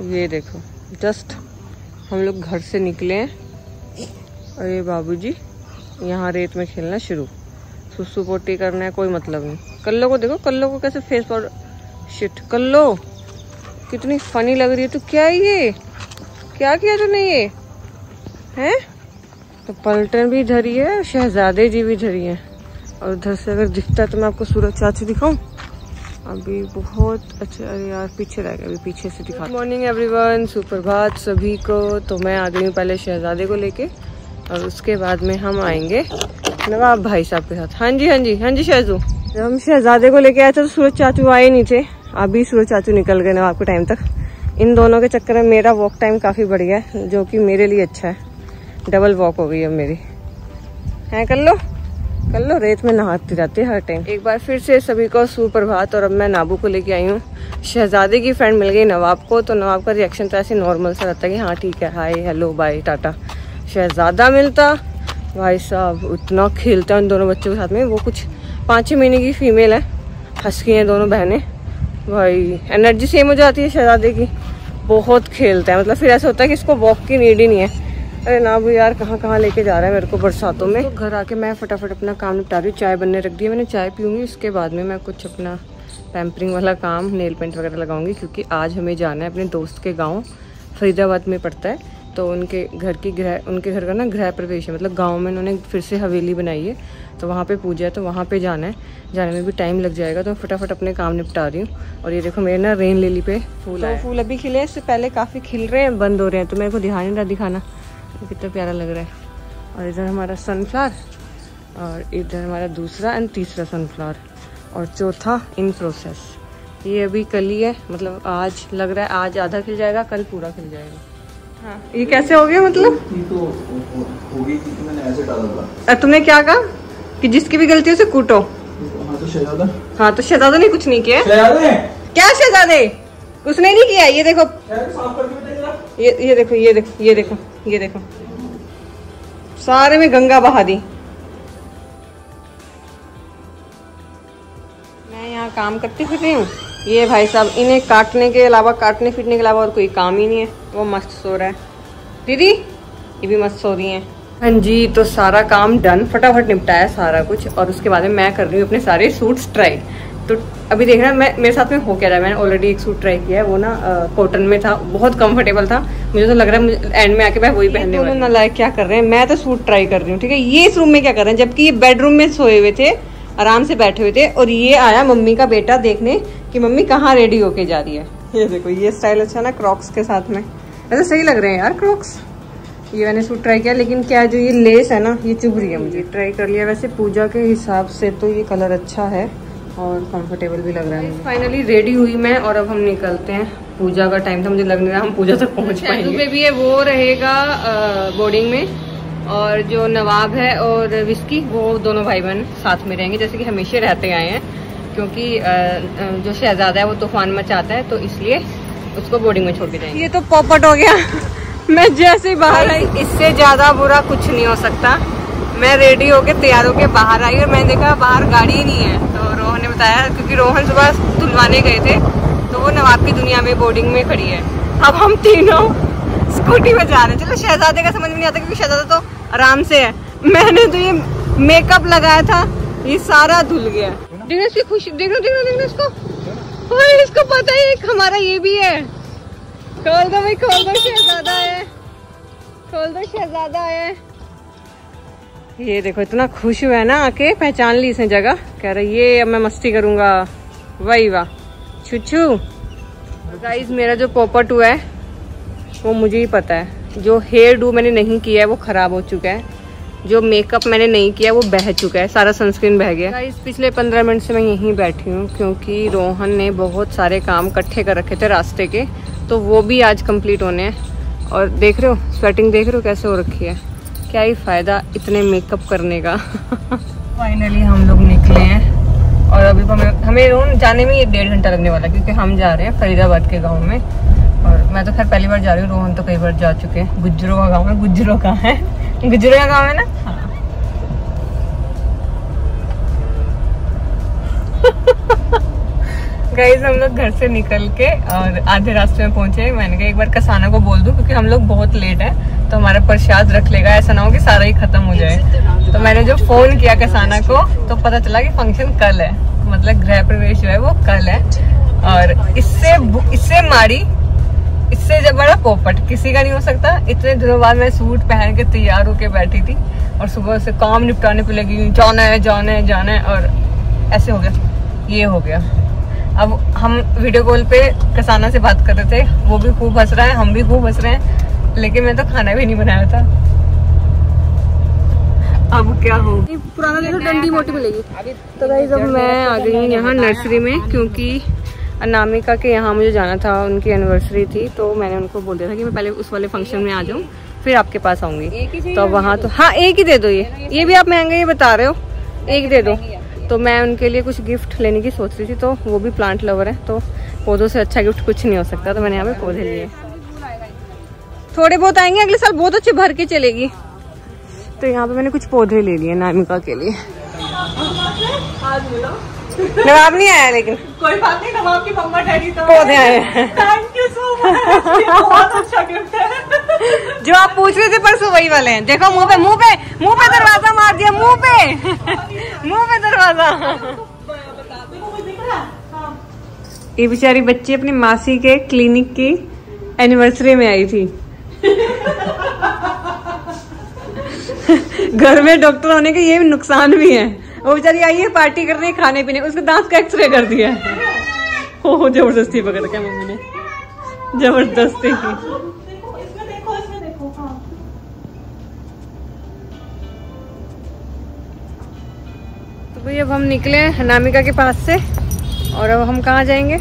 ये देखो जस्ट हम लोग घर से निकले हैं और ये बाबूजी यहाँ रेत में खेलना शुरू। सुसु पोटी करना है, कोई मतलब नहीं। कल्लो को देखो, कल्लो को कैसे फेस पाउडर, शिट कल्लो कितनी फनी लग रही है। तो क्या है ये, क्या किया तूने ये हैं? तो पलटन भी इधर ही है, शहजादे जी भी इधर ही है। और उधर से अगर दिखता है तो मैं आपको सूरज चाचू दिखाऊं। अभी बहुत अच्छा, अरे यार पीछे रह गया, अभी पीछे से दिखा। गुड मॉर्निंग एवरीवन, सुप्रभात सभी को। तो मैं आ गई हूँ पहले शहजादे को लेके और उसके बाद में हम आएंगे नवाब भाई साहब के साथ। हाँ जी हाँ जी हाँ जी शहजू। जब हम शहजादे को लेके आए थे तो सूरज चाचू आए नहीं थे, अभी सूरज चाचू निकल गए नवाब के टाइम तक। इन दोनों के चक्कर में मेरा वॉक टाइम काफी बढ़ गया है, जो कि मेरे लिए अच्छा है। डबल वॉक हो गई अब मेरी है। कर लो रेत में नहाती रहती है हर टाइम। एक बार फिर से सभी को सुप्रभात। और अब मैं नाबू को लेके आई हूँ। शहजादे की फ्रेंड मिल गई नवाब को, तो नवाब का रिएक्शन तो ऐसे नॉर्मल सा रहता है कि हाँ ठीक है, हाय हेलो बाय टाटा। शहजादा मिलता, भाई साहब उतना खेलता है उन दोनों बच्चों के साथ में। वो कुछ 5-6 महीने की फीमेल है, हंसकी हैं दोनों बहनें। भाई एनर्जी सेम हो जाती है शहजादे की, बहुत खेलता है। मतलब फिर ऐसा होता है कि इसको वॉक की नीड ही नहीं है। अरे ना वो यार कहाँ लेके जा रहा है मेरे को बरसातों में। तो घर आके मैं फटाफट अपना काम निपटा रही हूँ। चाय बनने रख दी है मैंने, चाय पीऊँगी। उसके बाद में मैं कुछ अपना पैम्परिंग वाला काम, नेल पेंट वगैरह लगाऊंगी, क्योंकि आज हमें जाना है अपने दोस्त के गाँव, फरीदाबाद में पड़ता है। तो उनके घर का ना गृह प्रवेश है, मतलब गाँव में उन्होंने फिर से हवेली बनाई है, तो वहाँ पे पूजा है, तो वहाँ पे जाना है। जाने में भी टाइम लग जाएगा, तो फटाफट अपने काम निपटा रही हूँ। और ये देखो मेरे ना रेन लिली पे फूल, तो फूल अभी खिले हैं, इससे पहले काफ़ी खिल रहे हैं, बंद हो रहे हैं, तो मेरे को ध्यान नहीं रहा दिखाना। कितना प्यारा लग रहा है। और इधर हमारा सनफ्लावर, और इधर हमारा दूसरा एंड तीसरा सनफ्लावर, और चौथा इन प्रोसेस। ये अभी कल ही है, मतलब आज लग रहा है आज आधा खिल जाएगा, कल पूरा खिल जाएगा। हाँ ये कैसे हो गया, मतलब ये तो हो गई थी, मैंने ऐसे डाला था। तुमने क्या कहा कि जिसकी भी गलती है उसे कूटो। हाँ तो शहजादा, हाँ तो शहजादा ने कुछ नहीं किया। शहजादे क्या शहजादे, उसने नहीं किया। ये देखो, ये देखो, ये देखो, ये देखो, ये देखो, सारे में गंगा बहा दी। मैं यहाँ काम करती फिर रही हूँ। ये भाई साहब इन्हें काटने फिटने के अलावा और कोई काम ही नहीं है। वो मस्त सो रहा है, दीदी ये भी मस्त सो रही हैं। हाँ जी, तो सारा काम डन, फटाफट निपटाया सारा कुछ। और उसके बाद में मैं कर रही हूँ अपने सारे सूट्स ट्राई। तो अभी देखना मेरे साथ में हो क्या रहा है। मैंने ऑलरेडी एक सूट ट्राई किया है, वो ना कॉटन में था, बहुत कंफर्टेबल था। मुझे तो लग रहा है एंड में आके मैं वही पहनने वाली हूँ। नालायक क्या कर रहे हैं, मैं तो सूट ट्राई कर रही हूँ, ठीक है। ये इस रूम में क्या कर रहे हैं, जबकि ये बेडरूम में सोए हुए थे, आराम से बैठे हुए थे। और ये आया मम्मी का बेटा देखने कि मम्मी कहाँ रेडी होके जा रही है। ये देखो, ये स्टाइल अच्छा ना क्रॉक्स के साथ में, ऐसे सही लग रहे हैं यार क्रॉक्स। ये मैंने सूट ट्राई किया, लेकिन क्या जो ये लेस है ना, ये चुभ रही है मुझे। ट्राई कर लिया, वैसे पूजा के हिसाब से तो ये कलर अच्छा है और कंफर्टेबल भी लग रहा है। फाइनली रेडी हुई मैं, और अब हम निकलते हैं। पूजा का टाइम था, मुझे लग नहीं रहा हम पूजा तक पहुंच पाएंगे। बेबी है वो रहेगा बोर्डिंग में, और जो नवाब है और विस्की, वो दोनों भाई बहन साथ में रहेंगे, जैसे कि हमेशा रहते आए हैं। क्योंकि जो शहजादा है वो तूफान मचाता है, तो इसलिए उसको बोर्डिंग में छोड़ के जाएंगे। ये तो पॉपट हो गया मैं जैसे ही बाहर आई, इससे ज्यादा बुरा कुछ नहीं हो सकता। मैं रेडी होके तैयार होके बाहर आई और मैंने देखा बाहर गाड़ी ही नहीं है। तो रोहन ने बताया, क्योंकि रोहन सुबह धुलवाने गए थे, तो वो नवाब की दुनिया में बोर्डिंग में खड़ी है। अब हम तीनों स्कूटी में जा रहे हैं। चलो शहजादे का समझ में नहीं आता, क्योंकि शहजादा तो आराम से है। मैंने तो ये मेकअप लगाया था, ये सारा धुल गया। देखना इसकी खुशी, देखना इसको, इसको पता है हमारा ये भी है। खोल दो भाई, खोल दो, शहजादा है, खोल दो, शहजादा है। ये देखो इतना खुश हुआ है ना, आके पहचान ली इसने जगह। कह रही ये अब मैं मस्ती करूंगा। वही वाह छुच्छू। गाइस मेरा जो पॉपट हुआ है वो मुझे ही पता है। जो हेयर डू मैंने नहीं किया है वो खराब हो चुका है, जो मेकअप मैंने नहीं किया वो बह चुका है, सारा सनस्क्रीन बह गया। गाइस पिछले 15 मिनट से मैं यहीं बैठी हूँ, क्योंकि रोहन ने बहुत सारे काम इकट्ठे कर रखे थे रास्ते के, तो वो भी आज कंप्लीट होने हैं। और देख रहे हो स्वेटिंग, देख रहे हो कैसे हो रखी है। क्या ही फायदा इतने मेकअप करने का। फाइनली हम लोग निकले हैं, और अभी हमें जाने में ये 1.5 घंटा लगने वाला, क्योंकि हम जा रहे हैं फरीदाबाद के गाँव में। और मैं तो खैर पहली बार जा रही हूँ, रोहन तो कई बार जा चुके हैं। गुज्जरों का गाँव है, गुज्जरों का है, गुज्जरों का गाँव है ना। हाँ। गाइस हम लोग घर से निकल के और आधे रास्ते में पहुंचे। मैंने कहा एक बार कसाना को बोल दूं क्योंकि हम लोग बहुत लेट है तो हमारा प्रसाद रख लेगा, ऐसा ना हो कि सारा ही खत्म हो जाए। तो मैंने जो फोन किया कसाना को तो पता चला कि फंक्शन कल है, मतलब गृह प्रवेश जो है वो कल है। और इससे माड़ी, इससे जब बड़ा पोपट किसी का नहीं हो सकता। इतने दिनों बाद मैं सूट पहन के तैयार होके बैठी थी और सुबह से काम निपटाने पे लगी, जाना है और ऐसे हो गया, ये हो गया। अब हम वीडियो कॉल पे कसाना से बात कर रहे थे, वो भी खूब हंस रहा है, हम भी खूब हंस रहे हैं, लेकिन मैं तो खाना भी नहीं बनाया था। अब क्या हो, पुराना देखो डंडी मोटी मिलेगी। तो गाइस अब मैं आ गई हूँ यहाँ नर्सरी में, क्योंकि अनामिका के यहाँ मुझे जाना था, उनकी एनिवर्सरी थी। तो मैंने उनको बोल दिया था कि मैं पहले उस वाले फंक्शन में आ जाऊँ फिर आपके पास आऊंगी। तो वहाँ तो हाँ एक ही दे दो, ये भी आप महंगा ये बता रहे हो, एक दे दो। तो मैं उनके लिए कुछ गिफ्ट लेने की सोच रही थी, तो वो भी प्लांट लवर है तो पौधों से अच्छा गिफ्ट कुछ नहीं हो सकता। तो मैंने यहाँ पे पौधे लिए, थोड़े बहुत आएंगे अगले साल, बहुत अच्छे भर के चलेगी। तो यहाँ पे मैंने कुछ पौधे ले लिए नामिका के लिए। नवाब नहीं आया लेकिन कोई बात नहीं, नवाब की मम्मा डैडी तो पौधे आए हैं। थैंक यू सो मच, बहुत अच्छा गिफ्ट है। जो आप पूछ रहे थे परसों वही वाले हैं। देखो मुंह पे दरवाजा मार दिया, मुंह पे दरवाजा। ये बेचारी बच्ची अपनी मासी के क्लिनिक की एनिवर्सरी में आई थी। घर में डॉक्टर होने के ये नुकसान भी है। वो बेचारी आई है पार्टी करने, खाने पीने, उसके दांत का एक्सरे कर दिया है। ओ जबरदस्ती पकड़ के मम्मी ने, जबरदस्ती। तो भाई अब हम निकले अनामिका के पास से और अब हम कहाँ जाएंगे?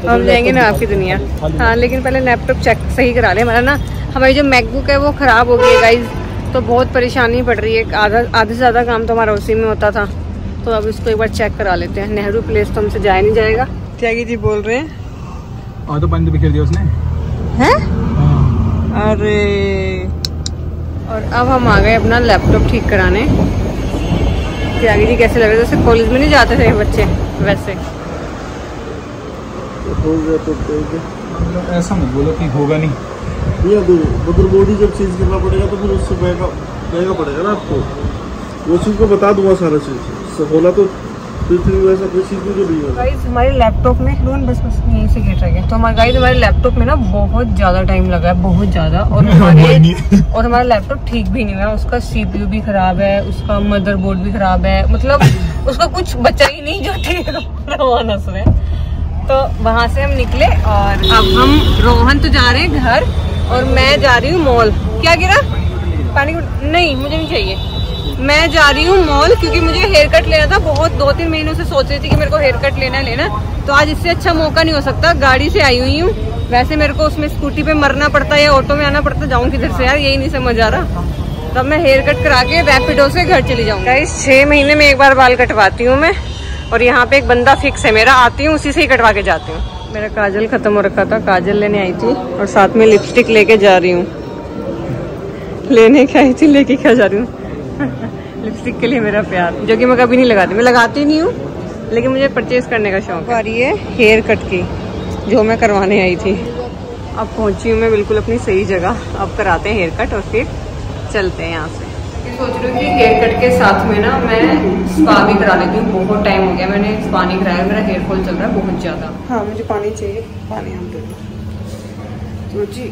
हम जाएंगे नवाब की दुनिया। हाँ लेकिन पहले लैपटॉप चेक सही करा ले। हमारा ना हमारी जो मैकबुक है वो खराब हो गई है गाइज, तो बहुत परेशानी पड़ रही है। आधे से ज़्यादा काम तो हमारा उसी में होता था। तो अब इसको एक बार चेक करा लेते हैं। नेहरू प्लेस तो हमसे जाया नहीं जाएगा। त्यागी जी बोल रहे हैं तो पानी बिखेर दिया उसने हैं? अरे और अब हम आ गए अपना लैपटॉप ठीक कराने। त्यागी जी कैसे लग रहे थे? जैसे कॉलेज में नहीं जाते थे बच्चे वैसे। ऐसा मत बोलो कि होगा नहीं। मगर बॉडी जब चेंज करना पड़ेगा तो फिर उससे महंगा पड़ेगा ना आपको। वो चीज़ को बता दूंगा सारा चीज़ होला तो वैसा कोई चीज़ भी नहीं है। गाइस हमारे लैपटॉप में बस यहीं से गिर रहा है। तो हमारे लैपटॉप में ना बहुत ज़्यादा टाइम लगा है, बहुत ज़्यादा। और हमारा लैपटॉप ठीक भी नहीं हुआ। उसका CPU भी खराब है, उसका मदरबोर्ड भी खराब है, मतलब उसका कुछ बचा ही नहीं जो ठीक रवाना से। तो वहाँ से हम निकले और अब हम रोहन तो जा रहे हैं घर और मैं जा रही हूँ मॉल। क्या गिरा? पानी नहीं, मुझे नहीं चाहिए। मैं जा रही हूँ मॉल क्योंकि मुझे हेयर कट लेना था। बहुत 2-3 महीनों से सोच रही थी कि मेरे को हेयर कट लेना। तो आज इससे अच्छा मौका नहीं हो सकता। गाड़ी से आई हुई हूँ, वैसे मेरे को उसमें स्कूटी पे मरना पड़ता है या ऑटो में आना पड़ता। जाऊँ किधर से यार, यही नहीं समझ आ रहा। तब मैं हेयर कट करा के रैपिडो से घर चली जाऊँगा। इस 6 महीने में एक बार बाल कटवाती हूँ मैं। और यहाँ पे एक बंदा फिक्स है मेरा, आती हूँ उसी से ही कटवा के जाती हूँ। मेरा काजल खत्म हो रखा था, काजल लेने आई थी और साथ में लिपस्टिक लेके जा रही हूँ। लेने क्या आई थी, लेके क्या जा रही हूँ। लिपस्टिक के लिए मेरा प्यार, जो कि मैं कभी नहीं लगाती। मैं लगाती नहीं हूँ लेकिन मुझे परचेज करने का शौक है। आ रही है हेयर कट की जो मैं करवाने आई थी। अब पहुँची हूँ मैं बिल्कुल अपनी सही जगह। अब कराते हैं हेयर कट और फिर चलते हैं यहाँ से। सोच रही हूँ कि हेयर कट के साथ में ना मैं स्पा भी करा लेती हूँ। बहुत टाइम हो गया मैंने स्पा नहीं कराया, मेरा हेयर फॉल चल रहा है बहुत ज़्यादा। हाँ मुझे पानी चाहिए, पानी हम दे दो तो जी।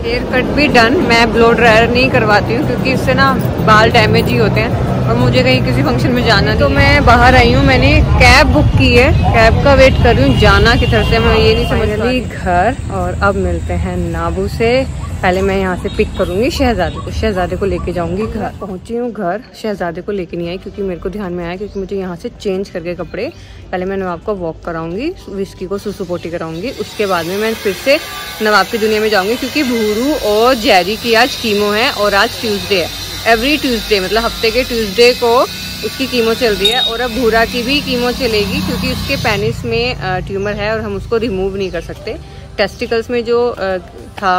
हेयर कट भी डन। मैं ब्लो ड्रायर नहीं करवाती हूँ क्योंकि इससे ना बाल डैमेज ही होते हैं और मुझे कहीं किसी फंक्शन में जाना है। तो मैं बाहर आई हूँ, मैंने कैब बुक की है, कैब का वेट कर रही हूँ। जाना किधर से मैं ये नहीं समझ रही। घर और अब मिलते हैं नाबू से। पहले मैं यहाँ से पिक करूँगी शहजादे को लेके जाऊँगी घर। पहुँची हूँ घर, शहजादे को लेके नहीं आई क्योंकि मेरे को ध्यान में आया क्योंकि मुझे यहाँ से चेंज करके कपड़े पहले मैं नवाब को वॉक कराऊंगी, विस्की को सुसु पोटी कराऊंगी। उसके बाद में मैं फिर से नवाब की दुनिया में जाऊँगी क्योंकि भूरू और जेरी की आज कीमो है और आज ट्यूसडे है। एवरी ट्यूसडे मतलब हफ्ते के ट्यूसडे को उसकी कीमो चल रही है। और अब भूरा की भी कीमो चलेगी क्योंकि उसके पेनिस में ट्यूमर है और हम उसको रिमूव नहीं कर सकते। टेस्टिकल्स में जो था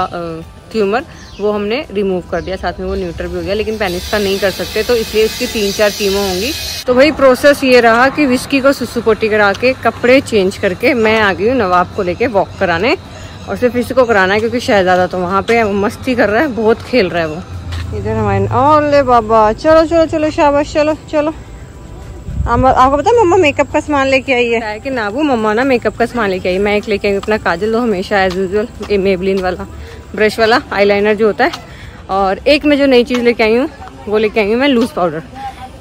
ट्यूमर वो हमने रिमूव कर दिया, साथ में वो न्यूट्रल भी हो गया, लेकिन पेनिस का नहीं कर सकते तो इसलिए इसकी 3-4 कीमो होंगी। तो भाई प्रोसेस ये रहा कि विस्की को सुसु पोटी करा के कपड़े चेंज करके मैं आ गई हूँ नवाब को लेके वॉक कराने, और सिर्फ इसी को कराना है क्योंकि शहजादा तो वहाँ पे मस्ती कर रहा है, बहुत खेल रहा है वो। इधर हमारे ओले बाबा, चलो चलो चलो शाबाश, चलो चलो। आपको पता है मम्मा मेकअप का सामान लेके आई है कि नाबू, मम्मा ना मेकअप का सामान लेके आई। मैं एक लेके आई अपना काजल, तो हमेशा एज यूजुअल मेबलिन वाला ब्रश वाला आईलाइनर जो होता है, और एक मैं जो नई चीज़ लेके आई हूँ वो लेके आई हूँ मैं लूज पाउडर,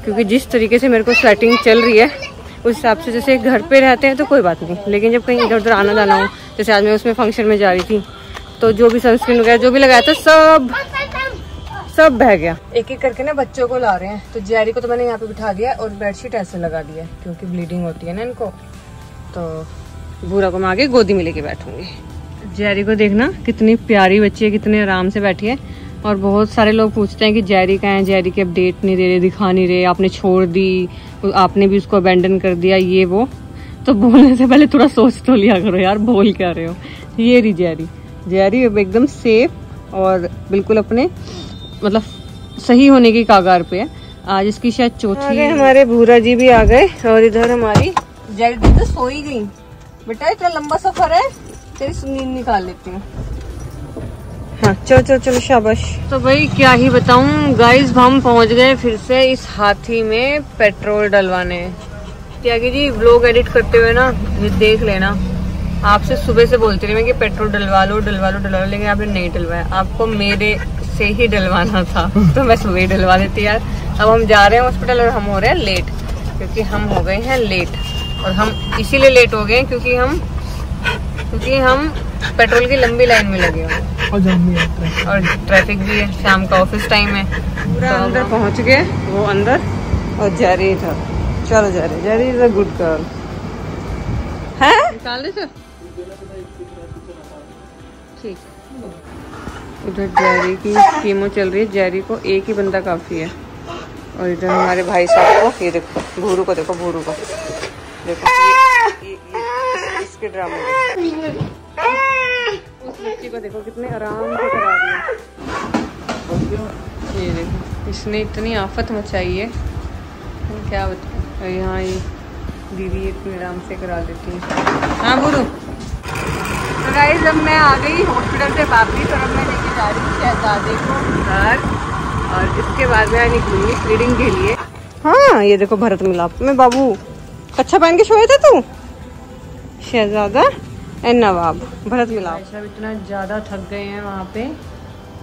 क्योंकि जिस तरीके से मेरे को स्वेटिंग चल रही है उस हिसाब से, जैसे घर पे रहते हैं तो कोई बात नहीं, लेकिन जब कहीं इधर उधर आना जाना हो, जैसे आज मैं उसमें फंक्शन में जा रही थी तो जो भी सनस्क्रीन वगैरह जो भी लगाया था सब बह गया। एक एक करके ना बच्चों को ला रहे हैं, तो जैरी को तो मैंने यहाँ पे बिठा दिया और बेडशीट ऐसे लगा दिया है क्योंकि ब्लीडिंग होती है ना इनको, तो बूरा को मैं आगे गोदी में लेके बैठूंगी। जैरी को देखना कितनी प्यारी बच्ची है, कितने आराम से बैठी है। और बहुत सारे लोग पूछते हैं कि जैरी कहाँ है, जैरी की अपडेट नहीं दे रहे, दिखा नहीं रहे, आपने छोड़ दी, आपने भी उसको अबेंडन कर दिया, ये वो। तो बोलने से पहले थोड़ा सोच तो लिया करो यार, बोल क्या रहे हो। ये रही जैरी, जैरी एकदम सेफ और बिल्कुल अपने मतलब सही होने की कागार पे है। आज इसकी शायद चौथी। हमारे भूरा जी भी आ गए, और इधर हमारी जैरी तो सो ही गई। बेटा इतना लंबा सफर है, तेरी नींद निकाल लेती हूँ। हाँ चलो चलो चलो शाबाश। तो भाई क्या ही बताऊं गाइस, हम पहुंच गए फिर से इस हाथी में पेट्रोल डलवाने। त्यागी जी व्लॉग एडिट करते हुए ना ये देख लेना, आपसे सुबह से बोलती रही मैं कि पेट्रोल डलवा लो डलवा लो डलवा लो, लेकिन आपने नहीं डलवाया। आपको मेरे से ही डलवाना था तो मैं सुबह ही डलवा देती यार। अब हम जा रहे हैं हॉस्पिटल और हम हो रहे हैं लेट, क्योंकि हम हो गए हैं लेट। और हम इसीलिए लेट हो गए क्योंकि हम पेट्रोल की लंबी लाइन में लगे हुए और ट्रैफिक भी है, शाम का ऑफिस टाइम है। पूरा तो अंदर पहुंच गए, वो अंदर और जैरी था। चलो जैरी इज अ गुड गर्ल है। निकाल दे सर, ठीक। उधर जैरी की कीमो चल रही है, जैरी को एक ही बंदा काफी है। और इधर हमारे भाई साहब को, ये देखो भूरू को, देखो भूरू को देखो, ये इसके ड्रामे उस बच्ची को देखो कितने आराम से करा दिया। ये देखो इसने इतनी आफत मचाई है, क्या बताऊं। यहाँ ये दीदी इतने आराम से करा देती है। हाँ भूरू। तो गाइस अब मैं आ गई हॉस्पिटल से वापस, और अब मैं लेके जा रही हूँ शहजादे को घर, और इसके बाद मैं निकलूंगी फीडिंग के लिए। हाँ ये देखो भरत मिलाप में बाबू कच्छा पहन के सोए थे तू, शहजादा एंड नवाब भरत मिलाप। सब इतना ज्यादा थक गए हैं वहाँ पे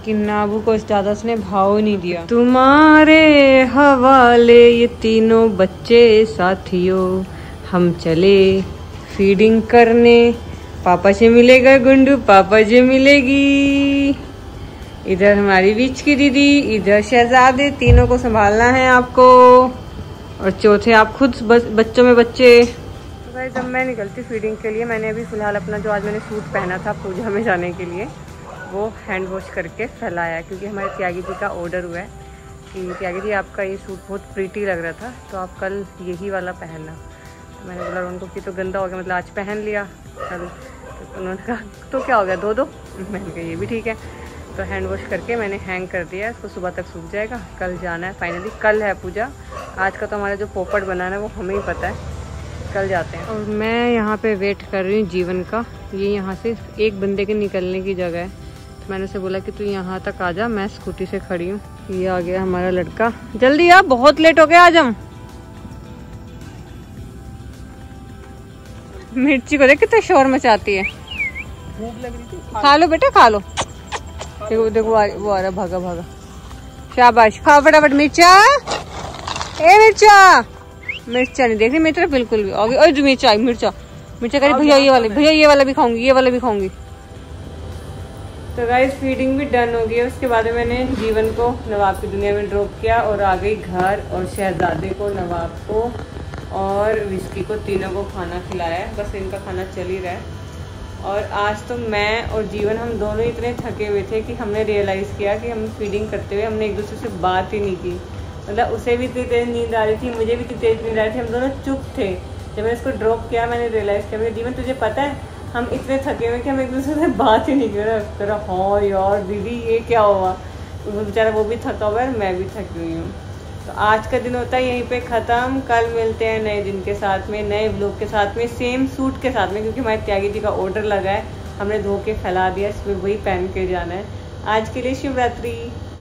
कि नाबू को ज्यादा उसने भाव नहीं दिया। तुम्हारे हवाले ये तीनों बच्चे साथियों, हम चले फीडिंग करने, पापा से मिलेगा गुंडू, पापा से मिलेगी। इधर हमारी बीच की दीदी, इधर शहजादे, तीनों को संभालना है आपको, और चौथे आप खुद बच्चों में बच्चे। तो जब मैं निकलती फीडिंग के लिए, मैंने अभी फिलहाल अपना जो आज मैंने सूट पहना था पूजा में जाने के लिए वो हैंड वॉश करके फैलाया, क्योंकि हमारे त्यागी जी का ऑर्डर हुआ है कि त्यागी जी आपका ये सूट बहुत प्रीटी लग रहा था तो आप कल यही वाला पहनना। तो मैंने बोला उनको कि तो गंदा हो गया, मतलब आज पहन लिया कल, तो उन्होंने कहा तो क्या हो गया दो मैंने कहा ये भी ठीक है। तो हैंड वॉश करके मैंने हैंग कर दिया, इसको सुबह तक सूख जाएगा। कल जाना है फाइनली, कल है पूजा। आज का तो हमारा जो पोपट बनाना है वो हमें ही पता है, कल जाते हैं। और मैं यहाँ पे वेट कर रही हूँ जीवन का। ये यहाँ से एक बंदे के निकलने की जगह है, तो मैंने उसे बोला कि तू यहाँ तक आ जा, मैं स्कूटी से खड़ी हूँ। ये आ गया हमारा लड़का, जल्दी आ, बहुत लेट हो गया आज हम। मिर्ची को देख कितने शोर मचाती है। भूख लग रही थी, खा लो बेटा खा लो। देखो देखो वो आ रहा भागा भागा। शाबाश, खाओ फटाफट मिर्चा। ए मिर्चा, मिर्चा नहीं देख रही मेरी तरफ बिल्कुल भी। और मिर्चा मिर्चा मिर्चा करी भैया ये वाला भी खाऊंगी, ये वाला भी खाऊंगी। तो गाइस फीडिंग भी डन हो गई है। उसके बाद में मैंने जीवन को नवाब की दुनिया में ड्रॉप किया और आ गई घर, और शहजादे को, नवाब को और विस्की को, तीनों को खाना खिलाया है। बस इनका खाना चल ही रहा है। और आज तो मैं और जीवन हम दोनों इतने थके हुए थे कि हमने रियलाइज़ किया कि हम फीडिंग करते हुए हमने एक दूसरे से बात ही नहीं की। मतलब उसे भी इतनी तेज नींद आ रही थी, मुझे भी इतनी तेज नींद आ रही थी, हम दोनों चुप थे। जब मैंने इसको ड्रॉप किया मैंने रियलाइज़ किया, जीवन तुझे पता है हम इतने थके हुए कि हम एक दूसरे से बात ही नहीं कर रहे। हाँ यार दीदी ये क्या हुआ, वो बेचारा वो भी थका हुआ है, मैं भी थकी हुई हूँ। तो आज का दिन होता है यहीं पे ख़त्म। कल मिलते हैं नए दिन के साथ में, नए व्लॉग के साथ में, सेम सूट के साथ में, क्योंकि हमारे त्यागी जी का ऑर्डर लगा है, हमने धो के फैला दिया, इसमें वही पहन के जाना है। आज के लिए शिव रात्रि।